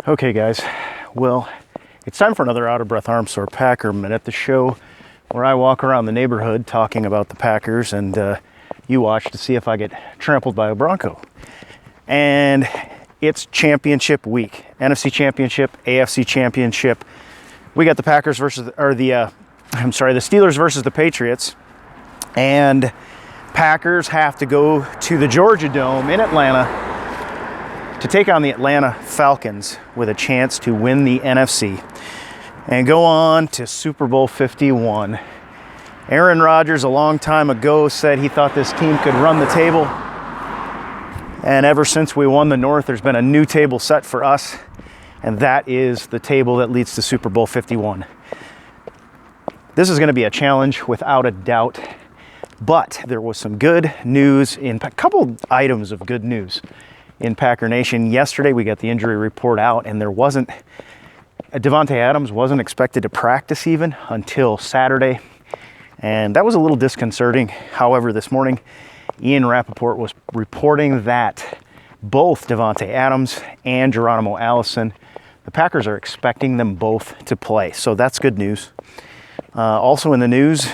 Okay guys, well, it's time for another Out of Breath Arm Sore Packer Minute, the show where I walk around the neighborhood talking about the Packers and you watch to see if I get trampled by a Bronco. And it's championship week, NFC Championship, AFC Championship. We got the Packers versus, the Steelers versus the Patriots. And Packers have to go to the Georgia Dome in Atlanta to take on the Atlanta Falcons with a chance to win the NFC and go on to Super Bowl 51. Aaron Rodgers a long time ago said he thought this team could run the table. And ever since we won the North, there's been a new table set for us. And that is the table that leads to Super Bowl 51. This is going to be a challenge without a doubt. But there was some good news, in a couple items of good news in Packer Nation. Yesterday we got the injury report out, and Devontae Adams wasn't expected to practice even until Saturday, and that was a little disconcerting. However, this morning Ian Rappaport was reporting that both Devontae Adams and Geronimo Allison, the Packers are expecting them both to play, so that's good news. Also in the news,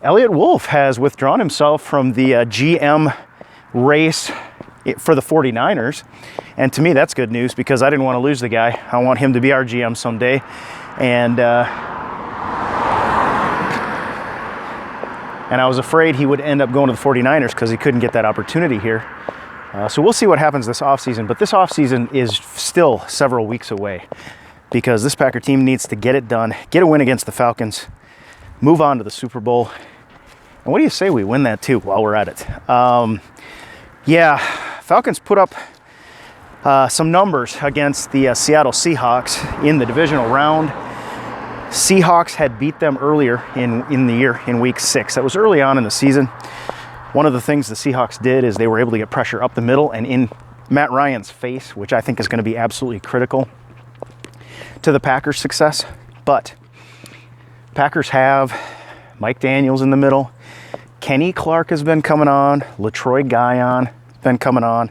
Elliott Wolf has withdrawn himself from the GM race for the 49ers, and to me that's good news because I didn't want to lose the guy. I want him to be our GM someday, and I was afraid he would end up going to the 49ers because he couldn't get that opportunity here. So we'll see what happens this offseason, but this offseason is still several weeks away because this Packer team needs to get it done, get a win against the Falcons, move on to the Super Bowl. And what do you say we win that too while we're at it? Yeah, Falcons put up some numbers against the Seattle Seahawks in the divisional round. Seahawks had beat them earlier in the year in week 6. That was early on in the season. One of the things the Seahawks did is they were able to get pressure up the middle and in Matt Ryan's face, which I think is going to be absolutely critical to the Packers' success. But Packers have Mike Daniels in the middle. Kenny Clark has been coming on. LaTroy Guion has been coming on.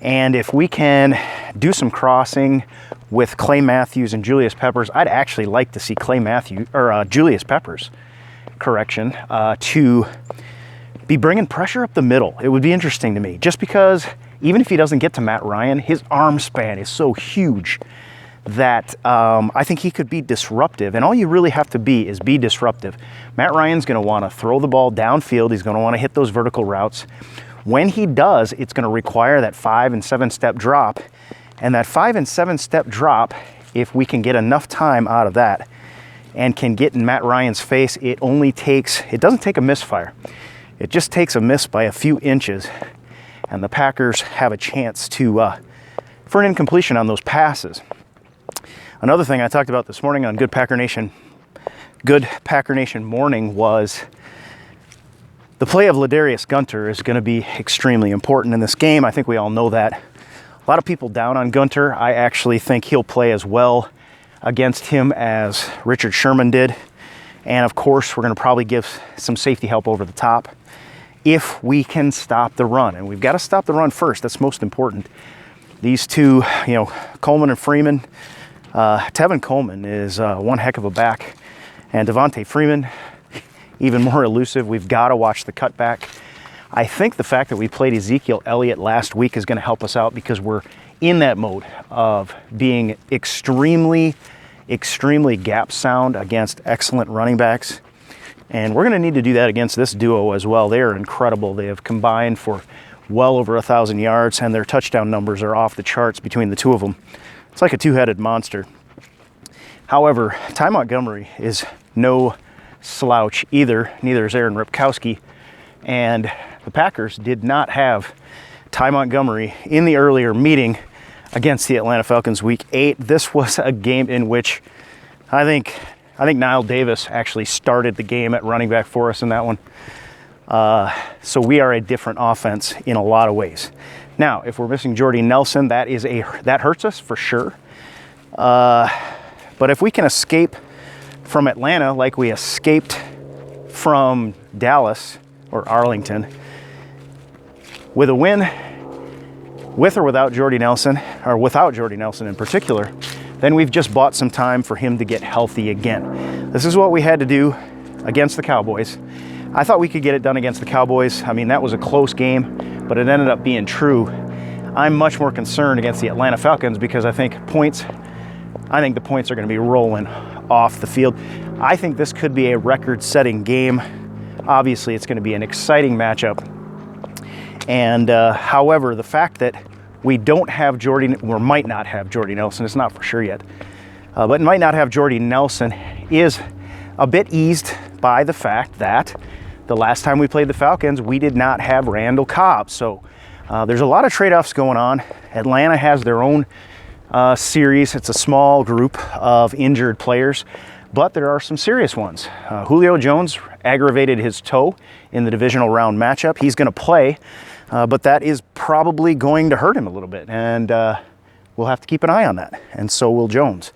And if we can do some crossing with Clay Matthews and Julius Peppers, I'd actually like to see Julius Peppers, to be bringing pressure up the middle. It would be interesting to me, just because even if he doesn't get to Matt Ryan, his arm span is so huge that I think he could be disruptive, and all you really have to be is be disruptive. Matt Ryan's going to want to throw the ball downfield. He's going to want to hit those vertical routes. When he does, it's going to require that 5 and 7 step drop, and that 5 and 7 step drop, if we can get enough time out of that and can get in Matt Ryan's face, it doesn't take a misfire. It just takes a miss by a few inches, and the Packers have a chance for an incompletion on those passes. Another thing I talked about this morning on Good Packer Nation Morning was the play of Ladarius Gunter is going to be extremely important in this game. I think we all know that. A lot of people down on Gunter. I actually think he'll play as well against him as Richard Sherman did. And of course, we're going to probably give some safety help over the top if we can stop the run. And we've got to stop the run first. That's most important. These two, Coleman and Freeman, Tevin Coleman is one heck of a back, and Devontae Freeman, even more elusive. We've got to watch the cutback. I think the fact that we played Ezekiel Elliott last week is going to help us out because we're in that mode of being extremely, extremely gap sound against excellent running backs. And we're going to need to do that against this duo as well. They are incredible. They have combined for well over 1,000 yards, and their touchdown numbers are off the charts between the two of them. It's like a two-headed monster. However, Ty Montgomery is no slouch either. Neither is Aaron Ripkowski. And the Packers did not have Ty Montgomery in the earlier meeting against the Atlanta Falcons week 8. This was a game in which I think Niall Davis actually started the game at running back for us in that one. So we are a different offense in a lot of ways. Now, if we're missing Jordy Nelson, that hurts us for sure. But if we can escape from Atlanta like we escaped from Dallas or Arlington with a win, with or without Jordy Nelson, or without Jordy Nelson in particular, then we've just bought some time for him to get healthy again. This is what we had to do against the Cowboys. I thought we could get it done against the Cowboys. I mean, that was a close game, but it ended up being true. I'm much more concerned against the Atlanta Falcons because I think the points are going to be rolling off the field. I think this could be a record-setting game. Obviously, it's going to be an exciting matchup. And however, the fact that we don't have Jordy, or might not have Jordy Nelson, it's not for sure yet, but might not have Jordy Nelson is a bit eased by the fact that the last time we played the Falcons, we did not have Randall Cobb. So there's a lot of trade-offs going on. Atlanta has their own series. It's a small group of injured players, but there are some serious ones. Julio Jones aggravated his toe in the divisional round matchup. He's going to play, but that is probably going to hurt him a little bit, and we'll have to keep an eye on that, and so will Jones.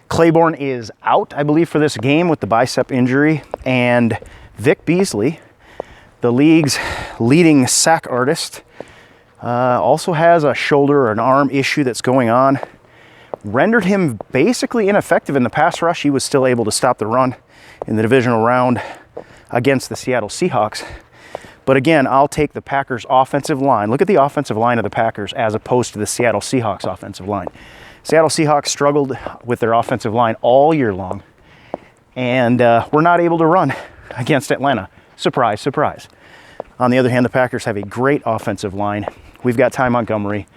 Claiborne is out, I believe, for this game with the bicep injury, and Vic Beasley, the league's leading sack artist, also has a shoulder or an arm issue that's going on. Rendered him basically ineffective in the pass rush. He was still able to stop the run in the divisional round against the Seattle Seahawks. But again, I'll take the Packers offensive line. Look at the offensive line of the Packers as opposed to the Seattle Seahawks offensive line. Seattle Seahawks struggled with their offensive line all year long, and were not able to run against Atlanta. Surprise, surprise. On the other hand, the Packers have a great offensive line. We've got Ty Montgomery.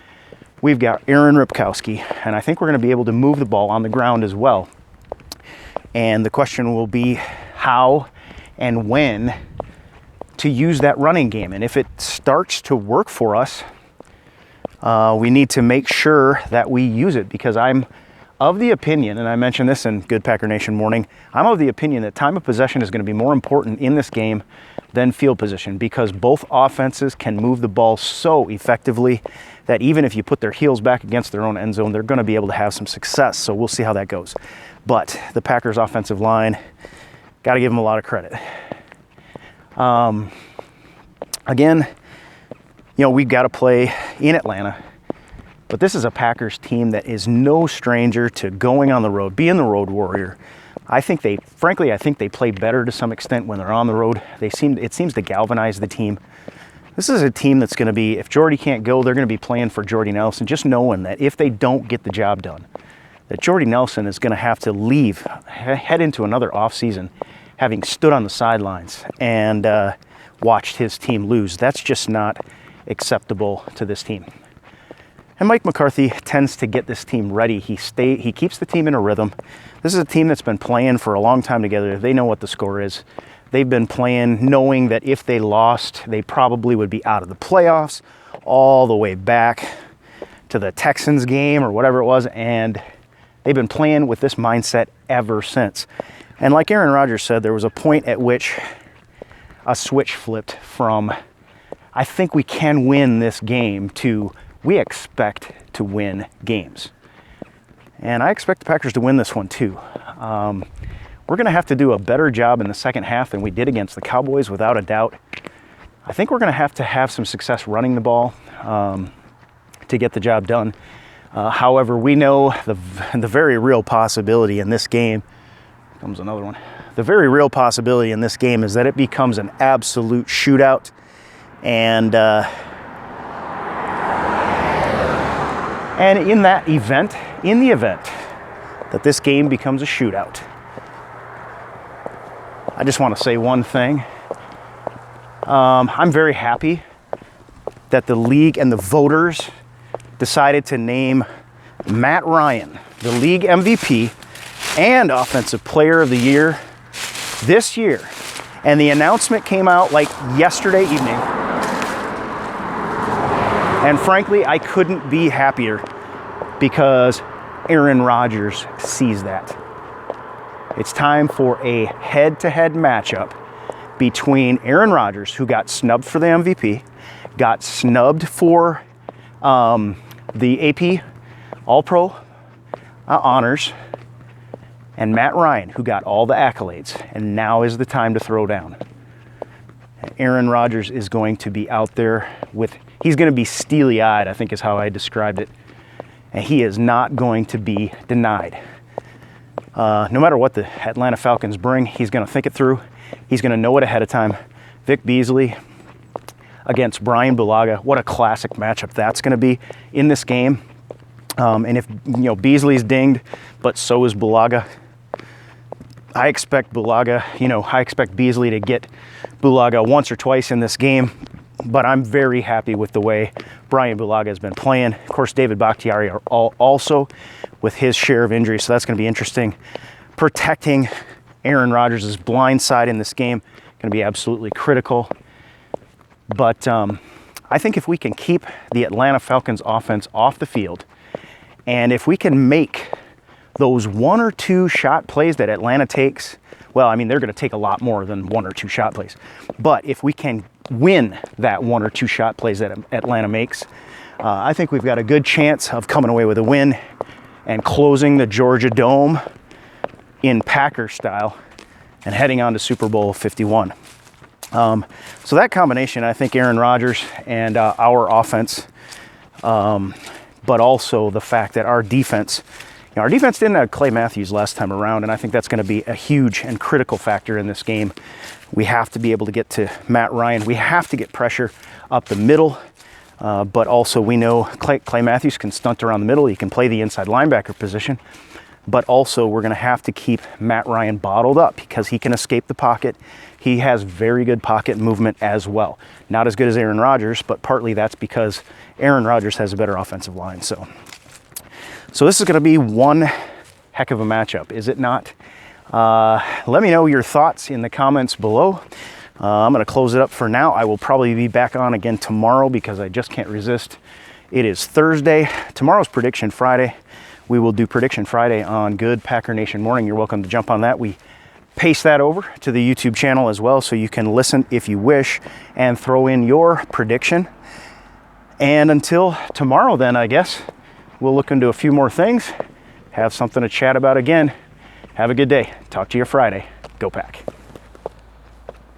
We've got Aaron Ripkowski, and I think we're going to be able to move the ball on the ground as well. And the question will be how and when to use that running game. And if it starts to work for us, we need to make sure that we use it, because I'm of the opinion, and I mentioned this in Good Packer Nation Morning, I'm of the opinion that time of possession is going to be more important in this game than field position, because both offenses can move the ball so effectively that even if you put their heels back against their own end zone, they're going to be able to have some success. So we'll see how that goes. But the Packers offensive line, got to give them a lot of credit. Again, you know, we've got to play in Atlanta, but this is a Packers team that is no stranger to going on the road, being the road warrior. I think they play better to some extent when they're on the road. It seems to galvanize the team. This is a team that's going to be, if Jordy can't go, they're going to be playing for Jordy Nelson, just knowing that if they don't get the job done, that Jordy Nelson is going to have to head into another offseason having stood on the sidelines and watched his team lose. That's just not acceptable to this team. And Mike McCarthy tends to get this team ready. He keeps the team in a rhythm. This is a team that's been playing for a long time together. They know what the score is. They've been playing knowing that if they lost, they probably would be out of the playoffs all the way back to the Texans game or whatever it was, and they've been playing with this mindset ever since. And like Aaron Rodgers said, there was a point at which a switch flipped from, I think we can win this game, to we expect to win games. And I expect the Packers to win this one too. We're going to have to do a better job in the second half than we did against the Cowboys, without a doubt. I think we're going to have some success running the ball to get the job done. However, we know the very real possibility in this game, comes another one. The very real possibility in this game is that it becomes an absolute shootout. And in the event that this game becomes a shootout, I just want to say one thing. I'm very happy that the league and the voters decided to name Matt Ryan the league MVP and Offensive Player of the Year this year. And the announcement came out like yesterday evening. And frankly, I couldn't be happier, because Aaron Rodgers sees that. It's time for a head-to-head matchup between Aaron Rodgers, who got snubbed for the MVP, got snubbed for the AP All-Pro honors, and Matt Ryan, who got all the accolades. And now is the time to throw down. Aaron Rodgers is going to be out there with He's going to be steely-eyed, I think is how I described it. And he is not going to be denied. No matter what the Atlanta Falcons bring, he's going to think it through. He's going to know it ahead of time. Vic Beasley against Brian Bulaga. What a classic matchup that's going to be in this game. And if, Beasley's dinged, but so is Bulaga, I expect I expect Beasley to get Bulaga once or twice in this game, but I'm very happy with the way Brian Bulaga has been playing. Of course, David Bakhtiari are also with his share of injuries, so that's going to be interesting. Protecting Aaron Rodgers' blind side in this game going to be absolutely critical. But I think if we can keep the Atlanta Falcons offense off the field, and if we can make those 1 or 2 shot plays that Atlanta takes, well, I mean, they're going to take a lot more than 1 or 2 shot plays. But if we can win that 1 or 2 shot plays that Atlanta makes, I think we've got a good chance of coming away with a win and closing the Georgia Dome in Packers style and heading on to Super Bowl 51. So that combination, I think Aaron Rodgers and our offense, but also the fact that our defense didn't have Clay Matthews last time around, and I think that's going to be a huge and critical factor in this game. We have to be able to get to Matt Ryan. We have to get pressure up the middle, but also we know Clay Matthews can stunt around the middle. He can play the inside linebacker position, but also we're going to have to keep Matt Ryan bottled up because he can escape the pocket. He has very good pocket movement as well. Not as good as Aaron Rodgers, but partly that's because Aaron Rodgers has a better offensive line. So this is going to be one heck of a matchup, is it not? Let me know your thoughts in the comments below. I'm going to close it up for now. I will probably be back on again tomorrow because I just can't resist. It is Thursday. Tomorrow's Prediction Friday. We will do Prediction Friday on Good Packer Nation Morning. You're welcome to jump on that. We paste that over to the YouTube channel as well, so you can listen if you wish and throw in your prediction. And until tomorrow then, I guess, we'll look into a few more things, have something to chat about again. Have a good day. Talk to you Friday. Go Pack.